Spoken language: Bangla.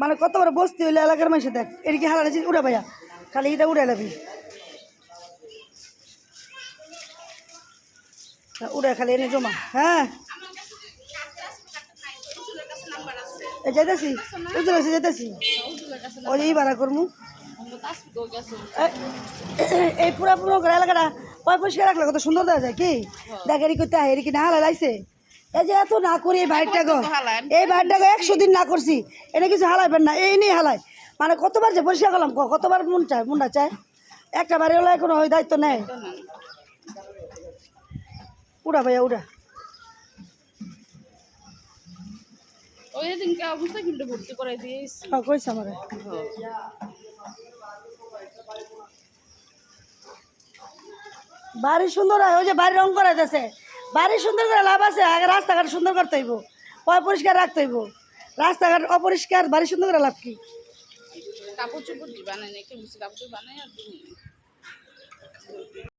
মানে কত বড় বস্তি হইলে এলাকার মানুষ দেখ এটা কি হালা উড়া ভাইয়া খালি এটা উড়ে লাবি উড়ে খালি এনে জমা হ্যাঁ যাইতেছি উজ্জ্বল আছে যাইতেছি ওই ভাড়া করবো এই পুরা পুরো এলাকাটা পরিষ্কার রাখলে কত সুন্দর দেওয়া যায় কি দেখ এরি করতে এরি কি না হালা লাইছে এই যে এত না করি এই বাইরটাকে 100 দিন না করছি এনে কিছু হালাইবেন না এই নিয়ে হালাই মানে কতবার যে পরিষ্কার করলাম কতবার মনটা চায় একটা বাড়ি হলে কোনো ওই দায়িত্ব নেই উড়া ভাইয়া উড়া কইছে আমার বাড়ি সুন্দর হয় ওই যে বাড়ি রং করা যাচ্ছে বাড়ি সুন্দর করে লাভ আছে আগে রাস্তাঘাট সুন্দর করতে হইব পরিষ্কার রাখতে হইব রাস্তাঘাট অপরিষ্কার বাড়ি সুন্দর করে লাভ কি কাপড় চোপড় বানায় নাকি কাপড় বানায় আর